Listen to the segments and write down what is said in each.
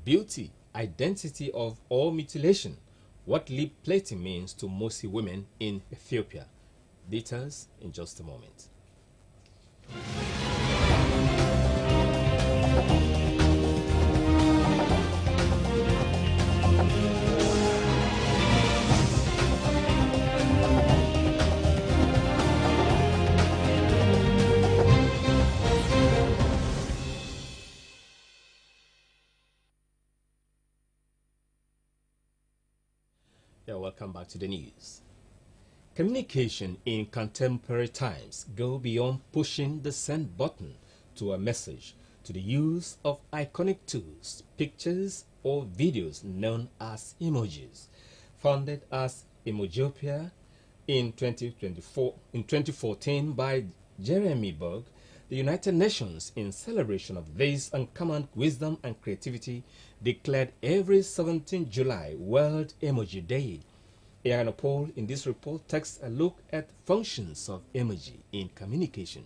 beauty, identity of or mutilation, what lip plating means to Mosi women in Ethiopia. Details in just a moment. Welcome back to the news. Communication in contemporary times go beyond pushing the send button to a message to the use of iconic tools, pictures or videos known as emojis. Founded as Emojopia in 2014 by Jeremy Berg, the United Nations, in celebration of this uncommon wisdom and creativity, declared every 17th July World Emoji Day. Aaron Paul in this report takes a look at functions of emoji in communication.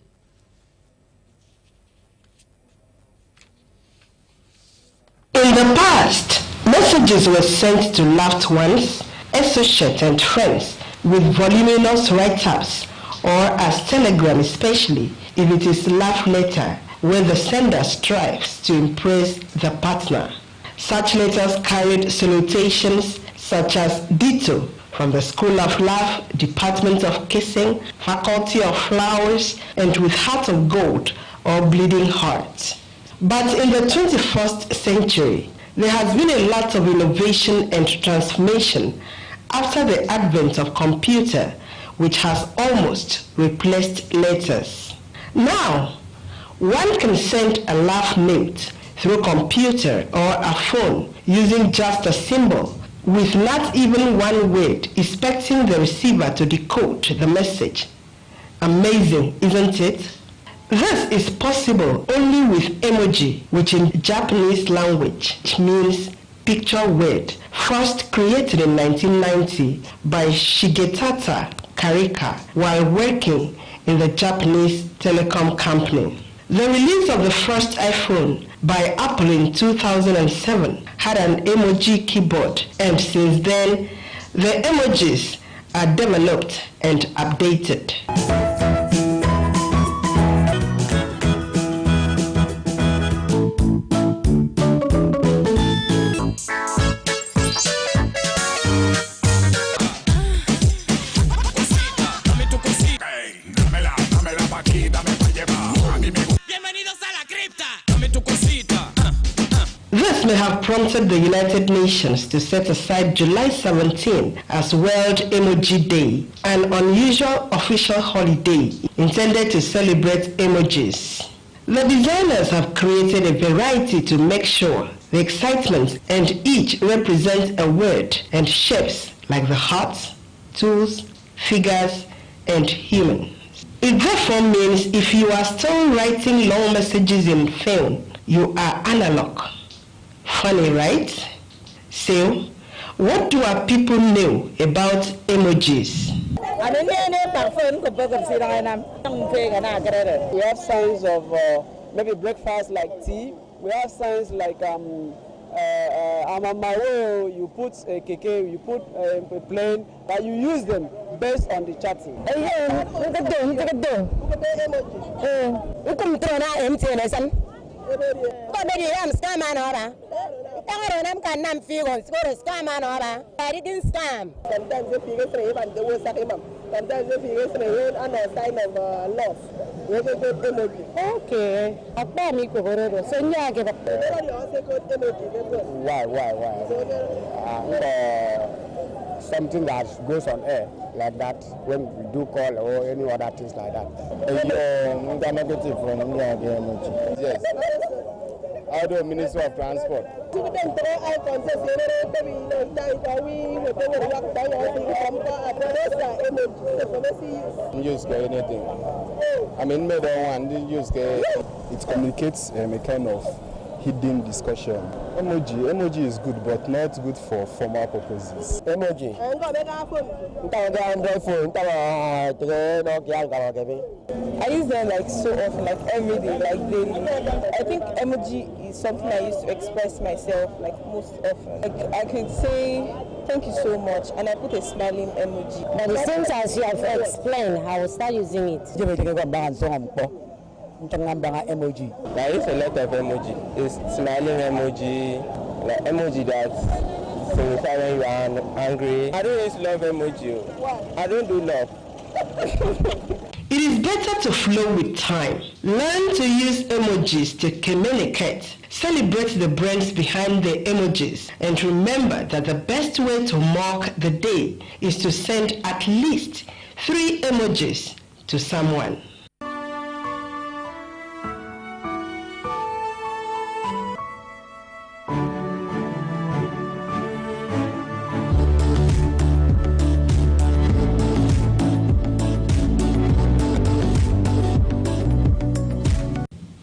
In the past, messages were sent to loved ones, associates and friends with voluminous write-ups, or as telegram, especially if it is love letter where the sender strives to impress the partner. Such letters carried salutations such as ditto from the School of Love, Department of Kissing, Faculty of Flowers, and with heart of gold or bleeding heart. But in the 21st century, there has been a lot of innovation and transformation after the advent of computer, which has almost replaced letters. Now, one can send a love note through computer or a phone using just a symbol, with not even one word, expecting the receiver to decode the message. Amazing, isn't it? This is possible only with emoji, which in Japanese language means picture word, first created in 1990 by Shigetaka Karika while working in the Japanese telecom company. The release of the first iPhone by Apple in 2007 had an emoji keyboard, and since then, the emojis are developed and updated. This may have prompted the United Nations to set aside July 17 as World Emoji Day, an unusual official holiday intended to celebrate emojis. The designers have created a variety to make sure the excitement, and each represents a word and shapes like the heart, tools, figures, and human. It therefore means if you are still writing long messages in phone, you are analog. Funny, right? So, what do our people know about emojis? We have signs of maybe breakfast like tea. We have signs like I'm on my way, you put a keke, you put a plane, but you use them based on the chatting. I didn't scam. Sometimes if you get and they will sack him. Sometimes if you get and a sign of loss, we will go emoji. Okay. So yeah, give up. Why? Something that goes on air like that when we do call or any other things like that. Negative from emoji. Yes. Audio Minister of Transport. Use anything. I mean, it communicates a kind of hidden discussion. Emoji is good, but not good for formal purposes. Emoji. I use them like so often, like every day, like daily. I think emoji is something I use to express myself like most often. Like I could say thank you so much, and I put a smiling emoji. But the same as you have explained, I will start using it. Emoji. I use a lot of emoji. It's smiling emoji, like emoji that signify when you are angry. I don't use love emoji. I don't do love. It is better to flow with time. Learn to use emojis to communicate. Celebrate the brains behind the emojis. And remember that the best way to mark the day is to send at least 3 emojis to someone.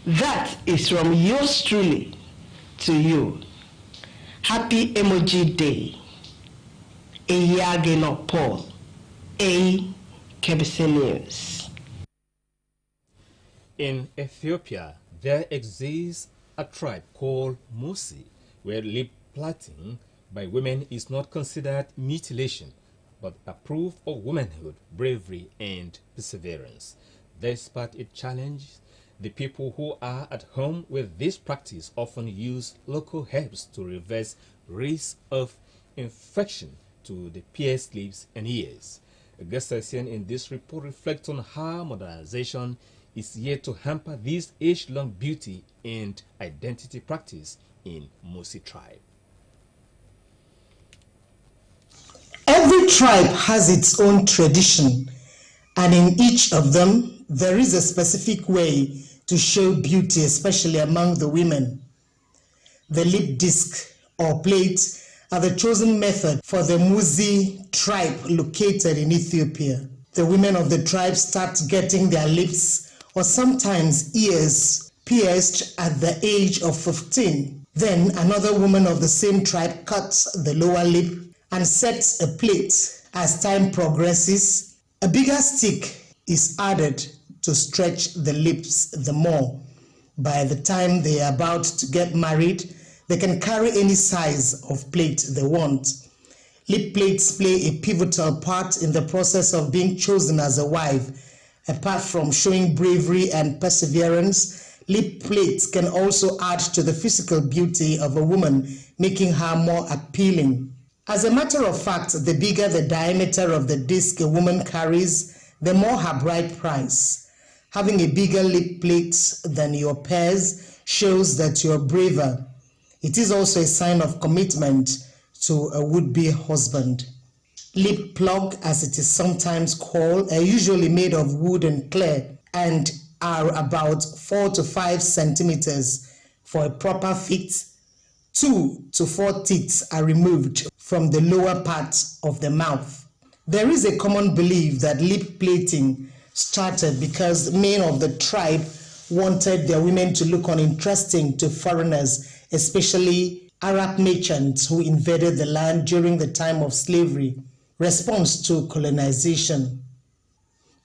That is from yours truly to you. Happy Emoji Day. Eyageno Paul. Akbc News. In Ethiopia, there exists a tribe called Musi, where lip plaiting by women is not considered mutilation, but a proof of womanhood, bravery, and perseverance. Despite its challenges, the people who are at home with this practice often use local herbs to reverse risk of infection to the pierced lips and ears. A guest session in this report reflects on how modernization is yet to hamper this age-long beauty and identity practice in Musi tribe. Every tribe has its own tradition, and in each of them, there is a specific way to show beauty, especially among the women. The lip disc or plate are the chosen method for the Musi tribe located in Ethiopia. The women of the tribe start getting their lips or sometimes ears pierced at the age of 15. Then another woman of the same tribe cuts the lower lip and sets a plate. As time progresses, a bigger stick is added to stretch the lips the more. By the time they are about to get married, they can carry any size of plate they want. Lip plates play a pivotal part in the process of being chosen as a wife. Apart from showing bravery and perseverance, lip plates can also add to the physical beauty of a woman, making her more appealing. As a matter of fact, the bigger the diameter of the disc a woman carries, the more her bride price. Having a bigger lip plate than your peers shows that you're braver. It is also a sign of commitment to a would-be husband. Lip plug, as it is sometimes called, are usually made of wood and clay and are about 4 to 5 centimeters. For a proper fit, 2 to 4 teeth are removed from the lower part of the mouth. There is a common belief that lip plating started because men of the tribe wanted their women to look uninteresting to foreigners, especially Arab merchants who invaded the land during the time of slavery, response to colonization.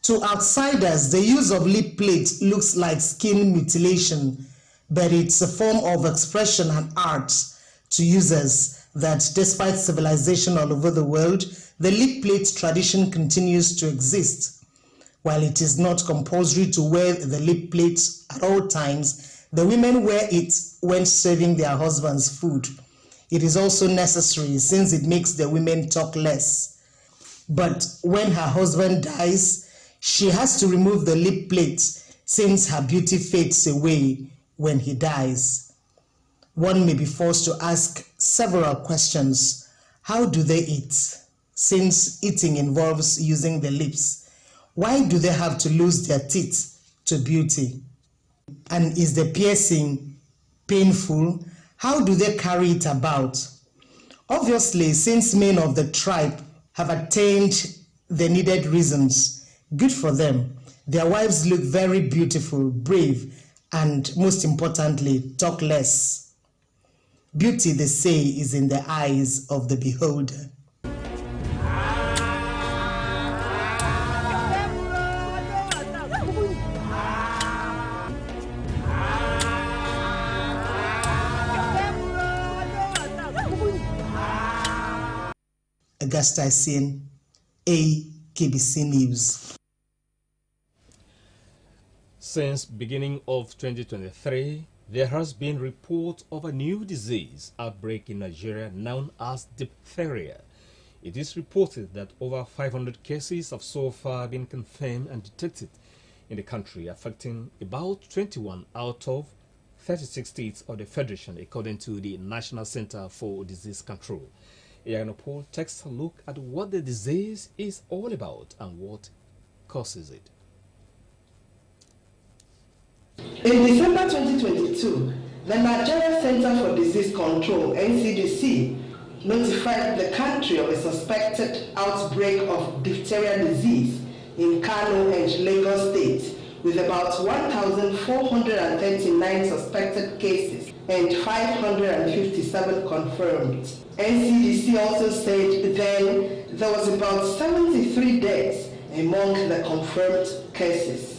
To outsiders, the use of lip plate looks like skin mutilation, but it's a form of expression and art to users that, despite civilization all over the world, the lip plate tradition continues to exist. While it is not compulsory to wear the lip plate at all times, the women wear it when serving their husbands food. It is also necessary since it makes the women talk less. But when her husband dies, she has to remove the lip plate since her beauty fades away when he dies. One may be forced to ask several questions. How do they eat? Since eating involves using the lips, why do they have to lose their teeth to beauty? And is the piercing painful? How do they carry it about? Obviously, since men of the tribe have attained the needed reasons, good for them. Their wives look very beautiful, brave, and most importantly, talk less. Beauty, they say, is in the eyes of the beholder. Augusta Sin, Akbc News. Since beginning of 2023, there has been report of a new disease outbreak in Nigeria known as diphtheria. It is reported that over 500 cases have so far been confirmed and detected in the country, affecting about 21 out of 36 states of the Federation, according to the National Center for Disease Control. Paul takes a look at what the disease is all about and what causes it. In December 2022, the Nigeria Center for Disease Control, NCDC, notified the country of a suspected outbreak of diphtheria disease in Kano and Lagos states, with about 1,439 suspected cases and 557 confirmed. NCDC also said then there was about 73 deaths among the confirmed cases.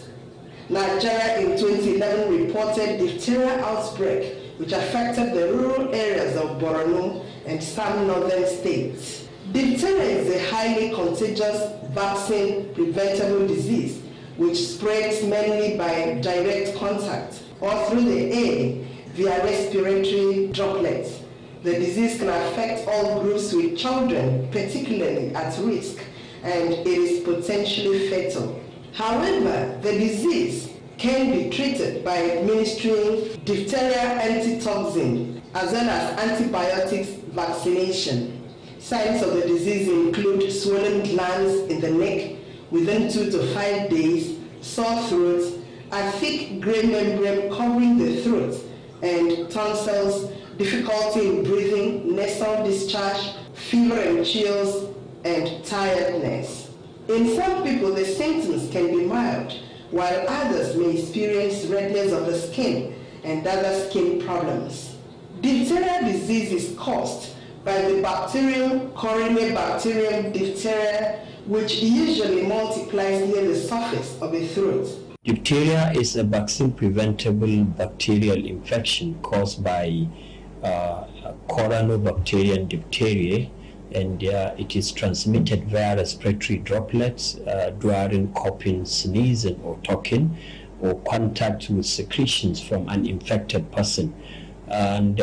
Nigeria in 2011 reported diphtheria outbreak which affected the rural areas of Borno and some northern states. Diphtheria is a highly contagious vaccine-preventable disease which spreads mainly by direct contact or through the air via respiratory droplets. The disease can affect all groups, with children particularly at risk, and it is potentially fatal. However, the disease can be treated by administering diphtheria antitoxin as well as antibiotics vaccination. Signs of the disease include swollen glands in the neck within 2 to 5 days, sore throat, a thick gray membrane covering the throat, and tonsils, difficulty in breathing, nasal discharge, fever and chills, and tiredness. In some people, the symptoms can be mild, while others may experience redness of the skin and other skin problems. Diphtheria disease is caused by the bacterium Corynebacterium diphtheria, which usually multiplies near the surface of a throat. Diphtheria is a vaccine-preventable bacterial infection caused by Corynebacterium diphtheria, and it is transmitted via respiratory droplets during coughing, sneezing, or talking, or contact with secretions from an infected person. And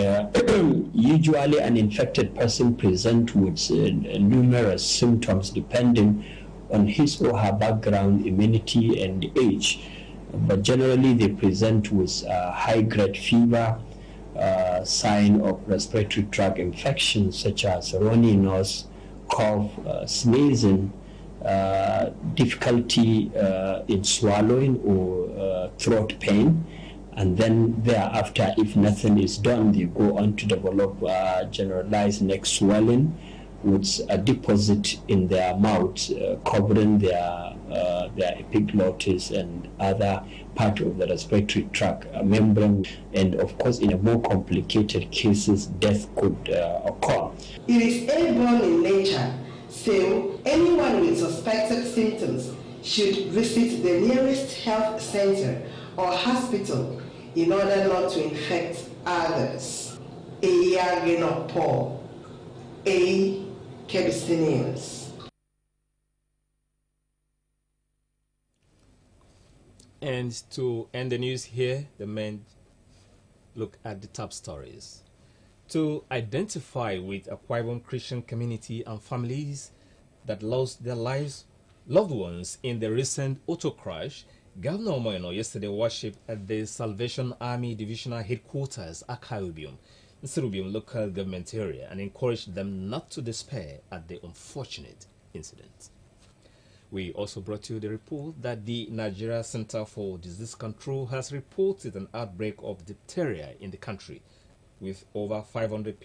usually an infected person presents with numerous symptoms depending on his or her background, immunity, and age. But generally they present with high-grade fever, sign of respiratory tract infections such as runny nose, cough, sneezing, difficulty in swallowing or throat pain. And then thereafter, if nothing is done, they go on to develop generalized neck swelling with a deposit in their mouth covering their epiglottis and other part of the respiratory tract membrane. And of course, in a more complicated cases, death could occur. It is airborne in nature, so anyone with suspected symptoms should visit the nearest health center or hospital in order not to infect others. Paul, Akbc News. And to end the news here, the men look at the top stories. To identify with Akwa Ibom Christian community and families that lost their loved ones in the recent auto crash, Governor Omoyano yesterday worshipped at the Salvation Army Divisional Headquarters, Akbc, in Serubium local government area, and encouraged them not to despair at the unfortunate incident. We also brought you the report that the Nigeria Center for Disease Control has reported an outbreak of diphtheria in the country, with over 500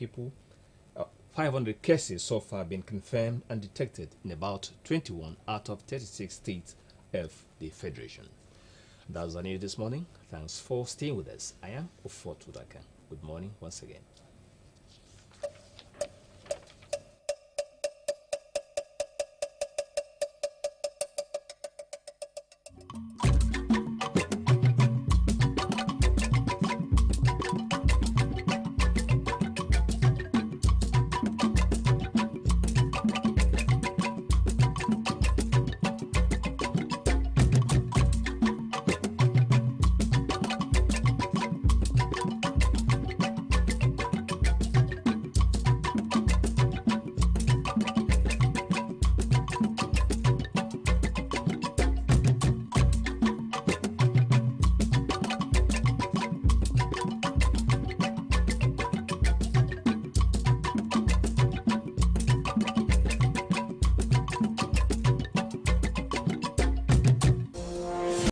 cases so far been confirmed and detected in about 21 out of 36 states of the Federation. That's the news this morning. Thanks for staying with us. I am Ofot Udaka. Good morning once again.